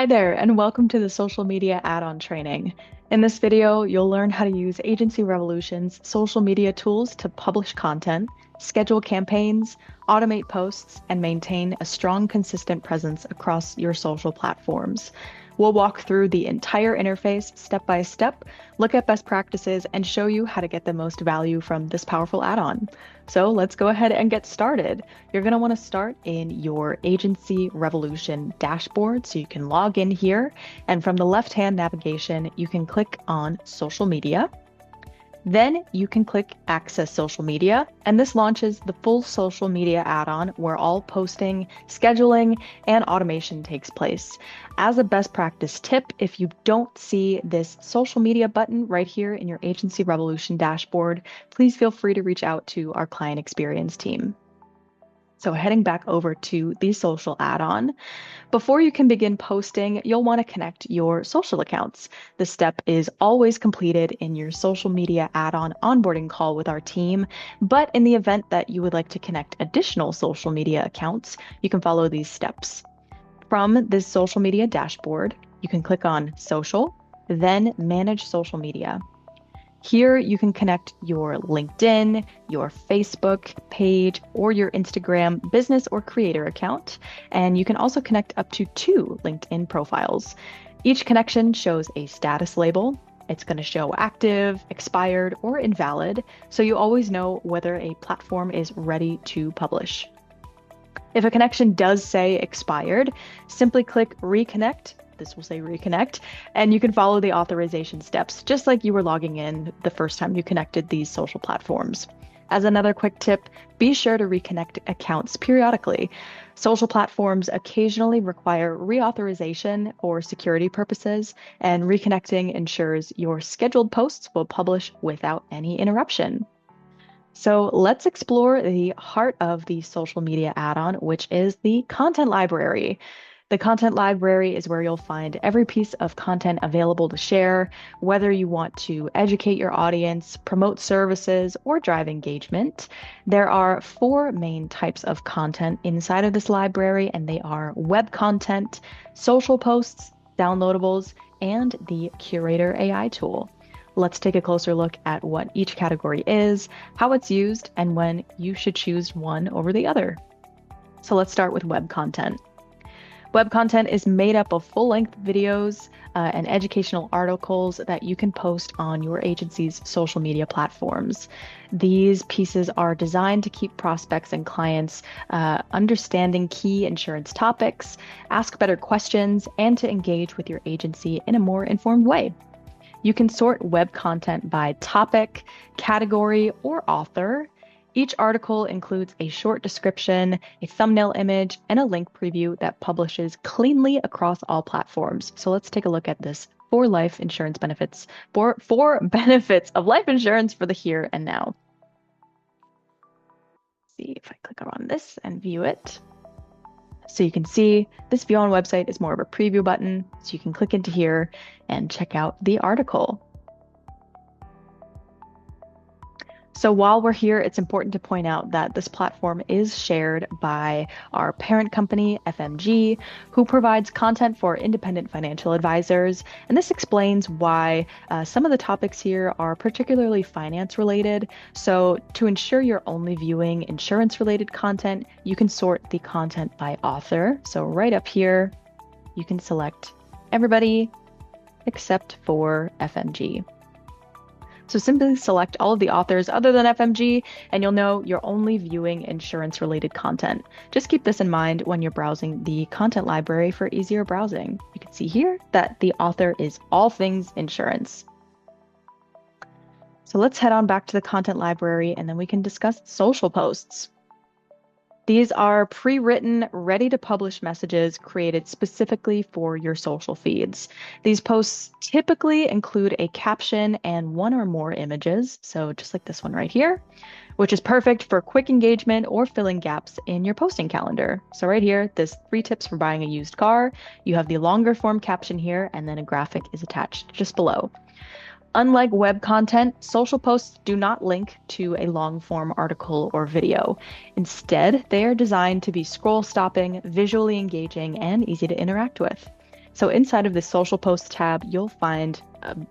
Hi there, and welcome to the social media add-on training. In this video, you'll learn how to use Agency Revolution's social media tools to publish content, schedule campaigns, automate posts, and maintain a strong, consistent presence across your social platforms. We'll walk through the entire interface step by step, look at best practices, and show you how to get the most value from this powerful add-on. So let's go ahead and get started. You're going to want to start in your Agency Revolution dashboard. So you can log in here, and from the left-hand navigation, you can click on Social Media. Then you can click Access Social Media, and this launches the full social media add-on where all posting, scheduling, and automation takes place. As a best practice tip, if you don't see this social media button right here in your Agency Revolution dashboard, please feel free to reach out to our client experience team. So heading back over to the social add-on, before you can begin posting, you'll want to connect your social accounts. This step is always completed in your social media add-on onboarding call with our team, but in the event that you would like to connect additional social media accounts, you can follow these steps. From this social media dashboard, you can click on Social, then Manage Social Media. Here you can connect your LinkedIn, your Facebook page, or your Instagram business or creator account. And you can also connect up to 2 LinkedIn profiles. Each connection shows a status label. It's going to show active, expired, or invalid, so you always know whether a platform is ready to publish. If a connection does say expired, simply click Reconnect. This will say reconnect, and you can follow the authorization steps just like you were logging in the first time you connected these social platforms. As another quick tip, be sure to reconnect accounts periodically. Social platforms occasionally require reauthorization for security purposes, and reconnecting ensures your scheduled posts will publish without any interruption. So let's explore the heart of the social media add-on, which is the content library. The content library is where you'll find every piece of content available to share, whether you want to educate your audience, promote services, or drive engagement. There are 4 main types of content inside of this library, and they are web content, social posts, downloadables, and the Curator AI tool. Let's take a closer look at what each category is, how it's used, and when you should choose one over the other. So let's start with web content. Web content is made up of full-length videos and educational articles that you can post on your agency's social media platforms. These pieces are designed to keep prospects and clients understanding key insurance topics, ask better questions, and to engage with your agency in a more informed way. You can sort web content by topic, category, or author. Each article includes a short description, a thumbnail image, and a link preview that publishes cleanly across all platforms. So let's take a look at this for life insurance benefits, for benefits of life insurance for the here and now. See if I click on this and view it. So you can see this view on website is more of a preview button. So you can click into here and check out the article. So while we're here, it's important to point out that this platform is shared by our parent company, FMG, who provides content for independent financial advisors. And this explains why some of the topics here are particularly finance related. So to ensure you're only viewing insurance related content, you can sort the content by author. So right up here, you can select everybody except for FMG. So simply select all of the authors other than FMG, and you'll know you're only viewing insurance-related content. Just keep this in mind when you're browsing the content library for easier browsing. You can see here that the author is all things insurance. So let's head on back to the content library, and then we can discuss social posts. These are pre-written, ready-to-publish messages created specifically for your social feeds. These posts typically include a caption and 1 or more images, so just like this one right here, which is perfect for quick engagement or filling gaps in your posting calendar. So right here, this 3 tips for buying a used car. You have the longer form caption here, and then a graphic is attached just below. Unlike web content, social posts do not link to a long-form article or video. Instead, they are designed to be scroll-stopping, visually engaging, and easy to interact with. So inside of the social posts tab, you'll find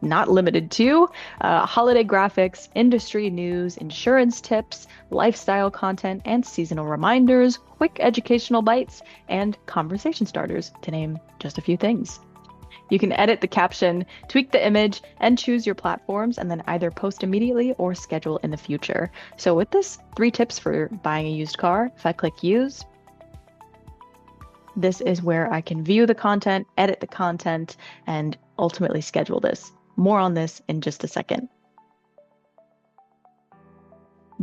not limited to holiday graphics, industry news, insurance tips, lifestyle content, and seasonal reminders, quick educational bites, and conversation starters, to name just a few things. You can edit the caption, tweak the image, and choose your platforms, and then either post immediately or schedule in the future. So with this 3 tips for buying a used car, if I click use, this is where I can view the content, edit the content, and ultimately schedule this. More on this in just a second.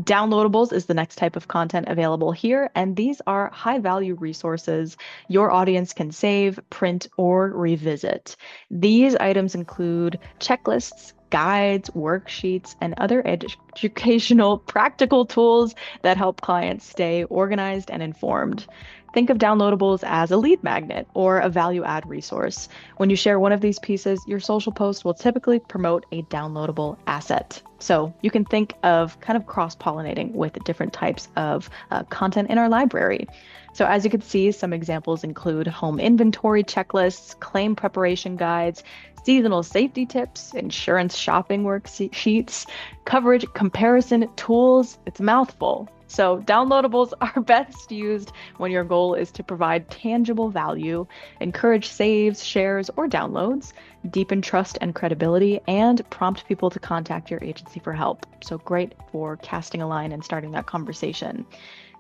Downloadables is the next type of content available here, and these are high-value resources your audience can save, print, or revisit. These items include checklists, guides, worksheets, and other educational practical tools that help clients stay organized and informed. Think of downloadables as a lead magnet or a value add resource. When you share one of these pieces, your social post will typically promote a downloadable asset. So you can think of kind of cross-pollinating with different types of content in our library. So as you can see, some examples include home inventory checklists, claim preparation guides, seasonal safety tips, insurance shopping worksheets, coverage comparison tools. It's a mouthful. So downloadables are best used when your goal is to provide tangible value, encourage saves, shares, or downloads, deepen trust and credibility, and prompt people to contact your agency for help. So great for casting a line and starting that conversation.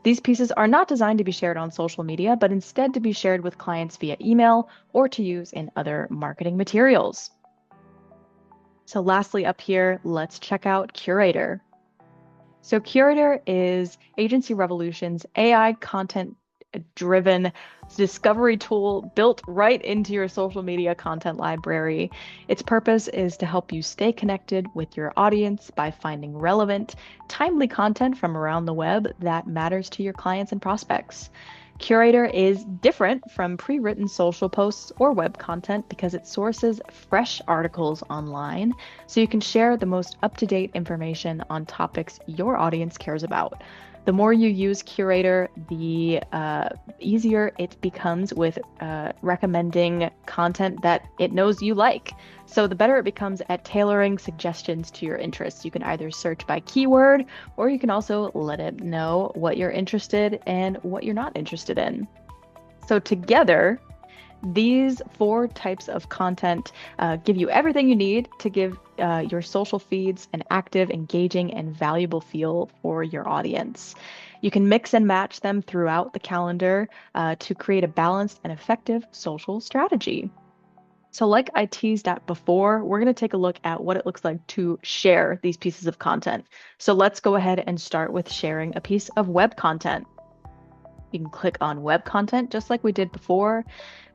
These pieces are not designed to be shared on social media, but instead to be shared with clients via email or to use in other marketing materials. So lastly up here, let's check out Curator. So Curator is Agency Revolution's AI content-driven discovery tool built right into your social media content library. Its purpose is to help you stay connected with your audience by finding relevant, timely content from around the web that matters to your clients and prospects. Curator is different from pre-written social posts or web content because it sources fresh articles online, so you can share the most up-to-date information on topics your audience cares about. The more you use Curator, the easier it becomes with recommending content that it knows you like. So the better it becomes at tailoring suggestions to your interests. You can either search by keyword, or you can also let it know what you're interested and what you're not interested in. So together, these 4 types of content give you everything you need to give your social feeds an active, engaging, and valuable feel for your audience. You can mix and match them throughout the calendar to create a balanced and effective social strategy. So like I teased at before, we're going to take a look at what it looks like to share these pieces of content. So let's go ahead and start with sharing a piece of web content. You can click on web content just like we did before,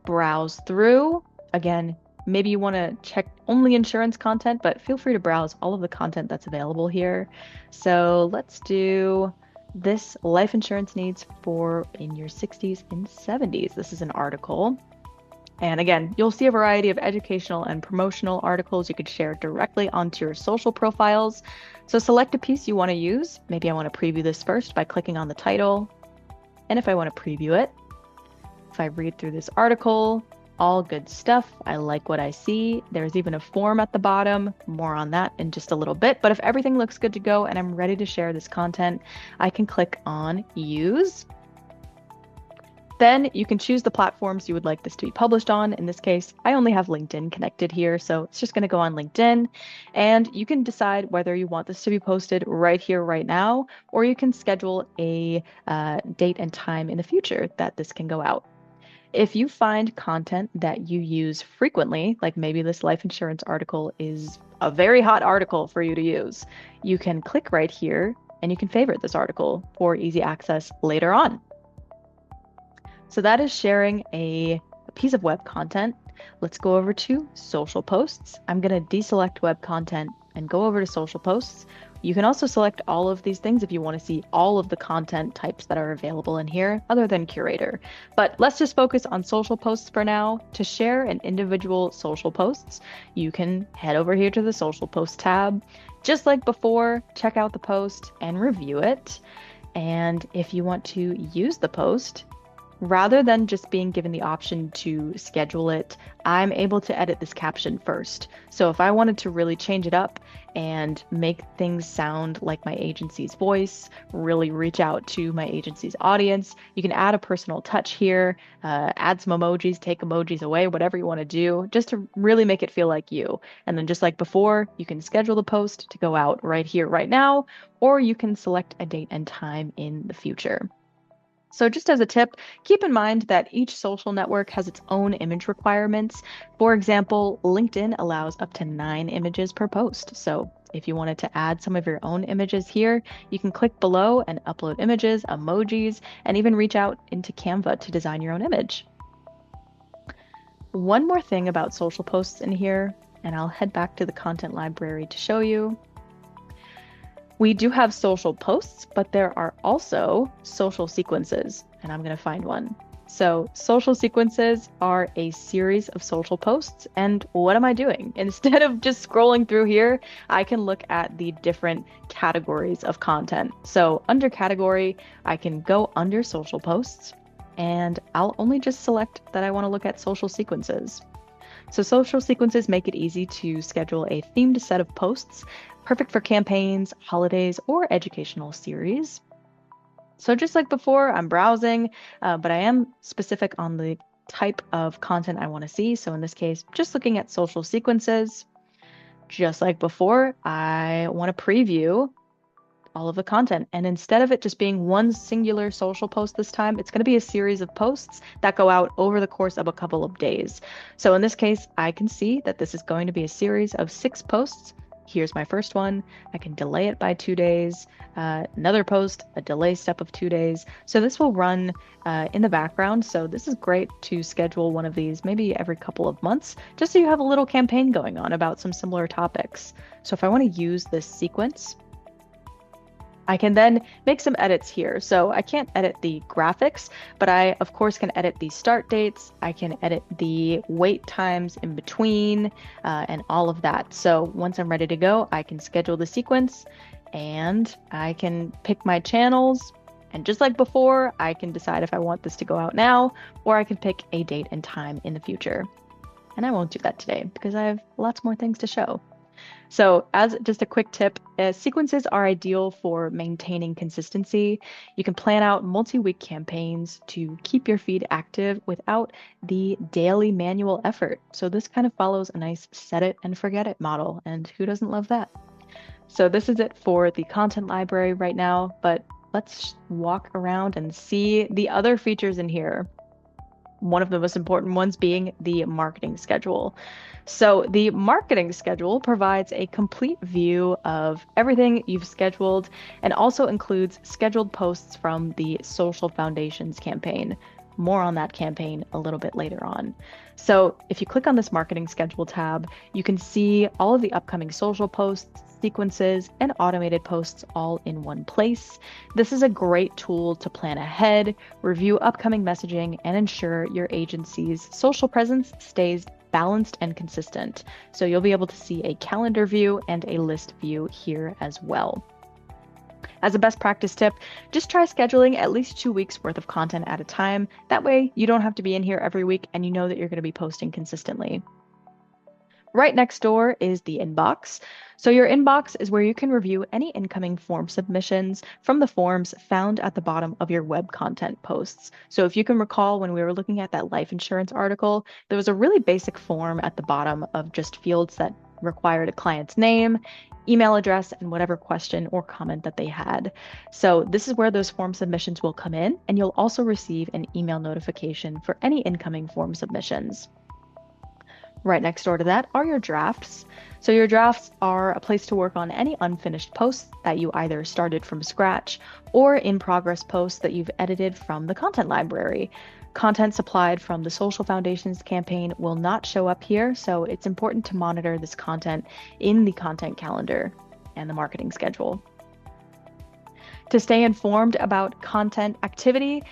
browse through. Again, maybe you want to check only insurance content, but feel free to browse all of the content that's available here. So let's do this: life insurance needs for in your 60s and 70s. This is an article. And again, you'll see a variety of educational and promotional articles you could share directly onto your social profiles. So select a piece you want to use. Maybe I want to preview this first by clicking on the title. And if I want to preview it, if I read through this article, all good stuff. I like what I see. There's even a form at the bottom. More on that in just a little bit. But if everything looks good to go and I'm ready to share this content, I can click on Use. Then you can choose the platforms you would like this to be published on. In this case, I only have LinkedIn connected here, so it's just going to go on LinkedIn. And you can decide whether you want this to be posted right here, right now, or you can schedule a date and time in the future that this can go out. If you find content that you use frequently, like maybe this life insurance article is a very hot article for you to use, you can click right here and you can favorite this article for easy access later on. So that is sharing a piece of web content. Let's go over to social posts. I'm going to deselect web content and go over to social posts. You can also select all of these things if you want to see all of the content types that are available in here other than Curator. But let's just focus on social posts for now. To share an individual social posts, you can head over here to the social post tab. Just like before, check out the post and review it. And if you want to use the post, Rather than just being given the option to schedule it, I'm able to edit this caption first. So if I wanted to really change it up and make things sound like my agency's voice, really reach out to my agency's audience, you can add a personal touch here, add some emojis, take emojis away, whatever you want to do, just to really make it feel like you. And then just like before, you can schedule the post to go out right here, right now, or you can select a date and time in the future. So just as a tip, keep in mind that each social network has its own image requirements. For example, LinkedIn allows up to 9 images per post. So if you wanted to add some of your own images here, you can click below and upload images, emojis, and even reach out into Canva to design your own image. One more thing about social posts in here, and I'll head back to the content library to show you. We do have social posts, but there are also social sequences, and I'm going to find one. So social sequences are a series of social posts, and what am I doing? Instead of just scrolling through here, I can look at the different categories of content. So under category, I can go under social posts, and I'll only just select that I want to look at social sequences. So social sequences make it easy to schedule a themed set of posts, perfect for campaigns, holidays, or educational series. So just like before, I'm browsing, but I am specific on the type of content I want to see. So in this case, just looking at social sequences. Just like before, I want to preview all of the content. And instead of it just being one singular social post this time, it's going to be a series of posts that go out over the course of a couple of days. So in this case, I can see that this is going to be a series of 6 posts. Here's my first one. I can delay it by 2 days. Another post, a delay step of 2 days. So this will run in the background. So this is great to schedule one of these maybe every couple of months, just so you have a little campaign going on about some similar topics. So if I want to use this sequence, I can then make some edits here. So I can't edit the graphics, but I, of course, can edit the start dates. I can edit the wait times in between and all of that. So once I'm ready to go, I can schedule the sequence and I can pick my channels. And just like before, I can decide if I want this to go out now, or I can pick a date and time in the future. And I won't do that today because I have lots more things to show. So as just a quick tip, sequences are ideal for maintaining consistency. You can plan out multi-week campaigns to keep your feed active without the daily manual effort. So this kind of follows a nice set it and forget it model, and who doesn't love that? So this is it for the content library right now, but let's walk around and see the other features in here. One of the most important ones being the marketing schedule. So the marketing schedule provides a complete view of everything you've scheduled and also includes scheduled posts from the Social Foundations campaign. More on that campaign a little bit later on. So if you click on this marketing schedule tab, you can see all of the upcoming social posts, sequences, and automated posts all in one place. This is a great tool to plan ahead, review upcoming messaging, and ensure your agency's social presence stays balanced and consistent. So you'll be able to see a calendar view and a list view here as well. As a best practice tip, just try scheduling at least 2 weeks worth of content at a time. That way you don't have to be in here every week and you know that you're going to be posting consistently. Right next door is the inbox. So your inbox is where you can review any incoming form submissions from the forms found at the bottom of your web content posts. So if you can recall when we were looking at that life insurance article, there was a really basic form at the bottom of just fields that required a client's name, email address, and whatever question or comment that they had. So this is where those form submissions will come in, and you'll also receive an email notification for any incoming form submissions. Right next door to that are your drafts. So your drafts are a place to work on any unfinished posts that you either started from scratch or in progress posts that you've edited from the content library. Content supplied from the Social Foundations campaign will not show up here, so it's important to monitor this content in the content calendar and the marketing schedule. To stay informed about content activity,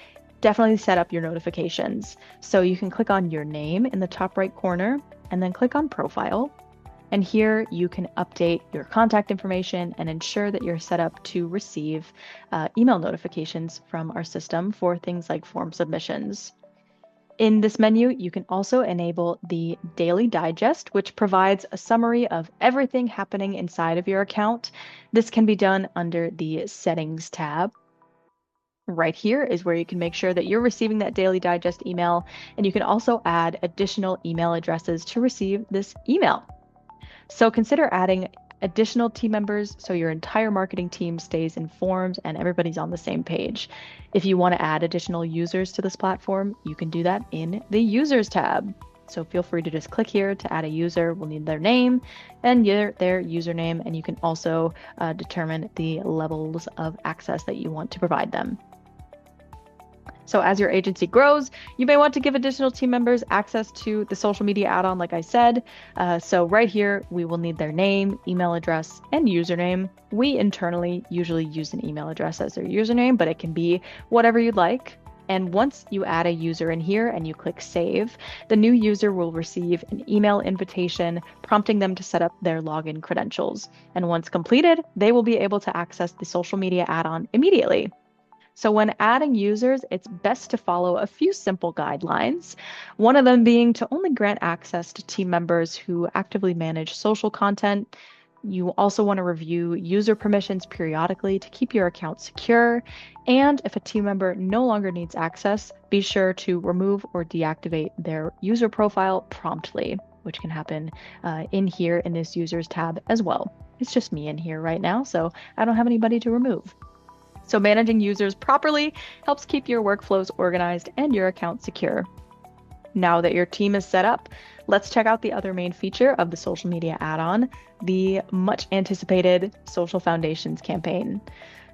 definitely set up your notifications. So you can click on your name in the top right corner and then click on profile. And here you can update your contact information and ensure that you're set up to receive email notifications from our system for things like form submissions. In this menu, you can also enable the Daily Digest, which provides a summary of everything happening inside of your account. This can be done under the Settings tab. Right here is where you can make sure that you're receiving that Daily Digest email, and you can also add additional email addresses to receive this email. So consider adding additional team members so your entire marketing team stays informed and everybody's on the same page. If you want to add additional users to this platform, you can do that in the Users tab. So feel free to just click here to add a user. We'll need their name and their username, and you can also determine the levels of access that you want to provide them. So as your agency grows, you may want to give additional team members access to the social media add-on, like I said. So right here, we will need their name, email address, and username. We internally usually use an email address as their username, but it can be whatever you'd like. And once you add a user in here and you click save, the new user will receive an email invitation prompting them to set up their login credentials. And once completed, they will be able to access the social media add-on immediately. So when adding users, it's best to follow a few simple guidelines, one of them being to only grant access to team members who actively manage social content. You also want to review user permissions periodically to keep your account secure. And if a team member no longer needs access, be sure to remove or deactivate their user profile promptly, which can happen in here in this users tab as well. It's just me in here right now, so I don't have anybody to remove. So managing users properly helps keep your workflows organized and your account secure. Now that your team is set up, let's check out the other main feature of the social media add-on, the much anticipated Social Foundations campaign.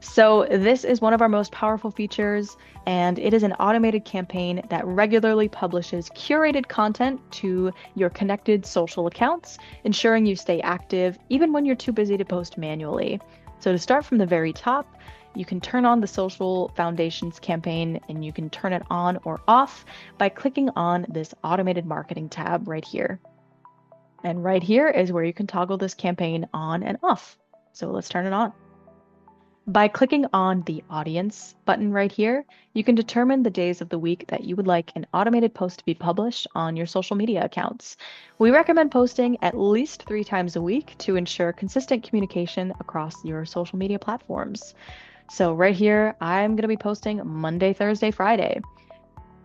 So this is one of our most powerful features, and it is an automated campaign that regularly publishes curated content to your connected social accounts, ensuring you stay active even when you're too busy to post manually. So to start from the very top, you can turn on the Social Foundations campaign, and you can turn it on or off by clicking on this automated marketing tab right here. And right here is where you can toggle this campaign on and off. So let's turn it on. By clicking on the audience button right here, you can determine the days of the week that you would like an automated post to be published on your social media accounts. We recommend posting at least 3 times a week to ensure consistent communication across your social media platforms. So right here, I'm going to be posting Monday, Thursday, Friday.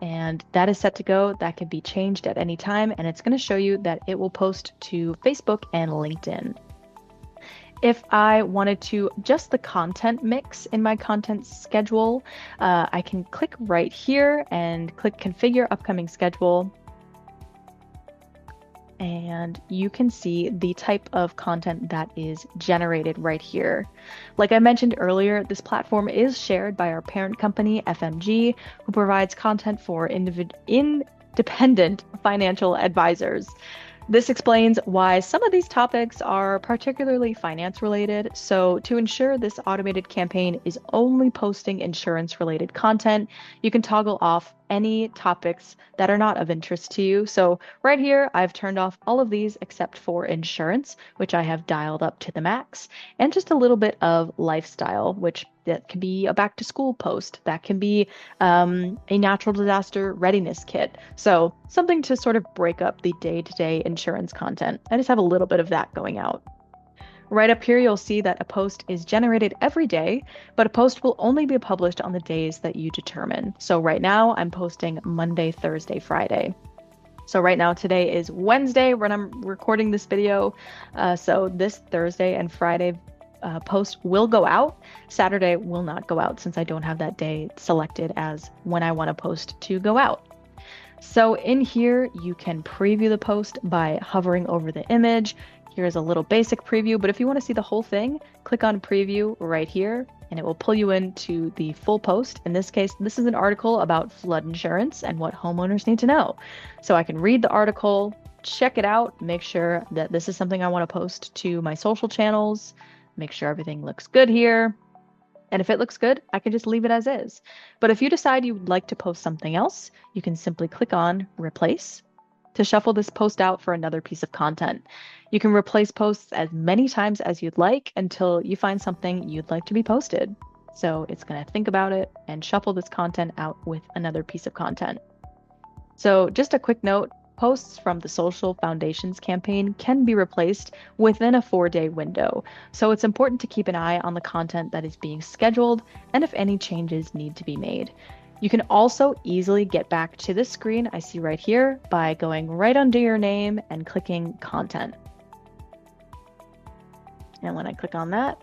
And that is set to go. That can be changed at any time. And it's going to show you that it will post to Facebook and LinkedIn. If I wanted to adjust the content mix in my content schedule, I can click right here and click Configure Upcoming Schedule. And you can see the type of content that is generated right here. Like I mentioned earlier, this platform is shared by our parent company, FMG, who provides content for independent financial advisors. This explains why some of these topics are particularly finance related. So to ensure this automated campaign is only posting insurance related content, you can toggle off any topics that are not of interest to you. So right here, I've turned off all of these except for insurance, which I have dialed up to the max, and just a little bit of lifestyle, which that can be a back to school post, that can be a natural disaster readiness kit. So something to sort of break up the day-to-day insurance content. I just have a little bit of that going out. Right up here, you'll see that a post is generated every day, but a post will only be published on the days that you determine. So right now I'm posting Monday, Thursday, Friday. So right now, today is Wednesday when I'm recording this video. So this Thursday and Friday post will go out. Saturday will not go out since I don't have that day selected as when I want a post to go out. So in here, you can preview the post by hovering over the image. Here's a little basic preview, but if you want to see the whole thing, click on preview right here, and it will pull you into the full post. In this case, this is an article about flood insurance and what homeowners need to know. So I can read the article, check it out, make sure that this is something I want to post to my social channels, make sure everything looks good here. And if it looks good, I can just leave it as is. But if you decide you would like to post something else, you can simply click on replace. to shuffle this post out for another piece of content. You can replace posts as many times as you'd like until you find something you'd like to be posted. So it's going to think about it and shuffle this content out with another piece of content. So just a quick note, posts from the Social Foundations campaign can be replaced within a 4-day window. So it's important to keep an eye on the content that is being scheduled and if any changes need to be made. You can also easily get back to this screen I see right here by going right under your name and clicking Content. And when I click on that,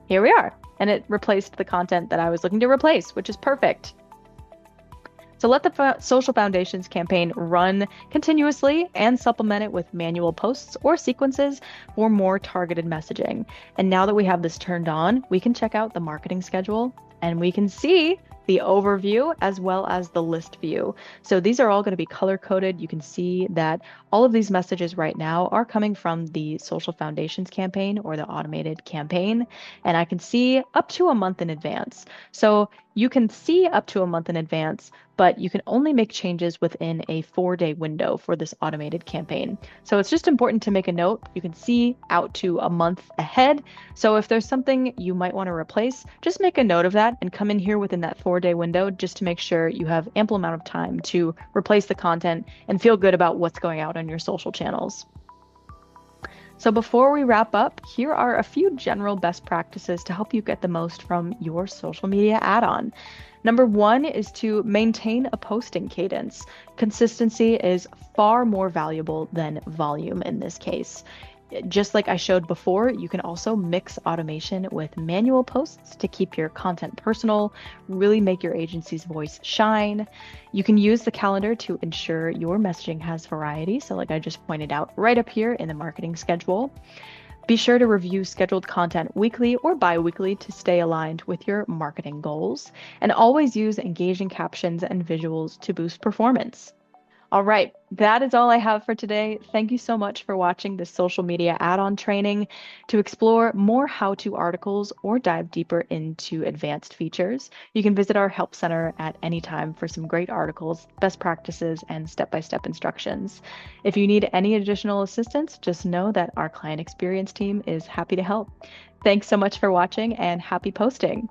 here we are. And it replaced the content that I was looking to replace, which is perfect. So let the Social Foundations campaign run continuously and supplement it with manual posts or sequences for more targeted messaging. And now that we have this turned on, we can check out the marketing schedule and we can see the overview as well as the list view. So these are all going to be color coded. You can see that all of these messages right now are coming from the Social Foundations campaign or the automated campaign. And I can see up to a month in advance. So you can see up to a month in advance, but you can only make changes within a 4-day window for this automated campaign. So it's just important to make a note. You can see out to a month ahead. So if there's something you might want to replace, just make a note of that and come in here within that 4-day window just to make sure you have ample amount of time to replace the content and feel good about what's going out on your social channels. So before we wrap up, here are a few general best practices to help you get the most from your social media add-on. Number 1 is to maintain a posting cadence. Consistency is far more valuable than volume in this case. Just like I showed before, you can also mix automation with manual posts to keep your content personal, really make your agency's voice shine. You can use the calendar to ensure your messaging has variety. So like I just pointed out right up here in the marketing schedule. Be sure to review scheduled content weekly or bi-weekly to stay aligned with your marketing goals. And always use engaging captions and visuals to boost performance. All right, that is all I have for today. Thank you so much for watching this social media add-on training. To explore more how-to articles or dive deeper into advanced features, you can visit our help center at any time for some great articles, best practices, and step-by-step instructions. If you need any additional assistance, just know that our client experience team is happy to help. Thanks so much for watching and happy posting.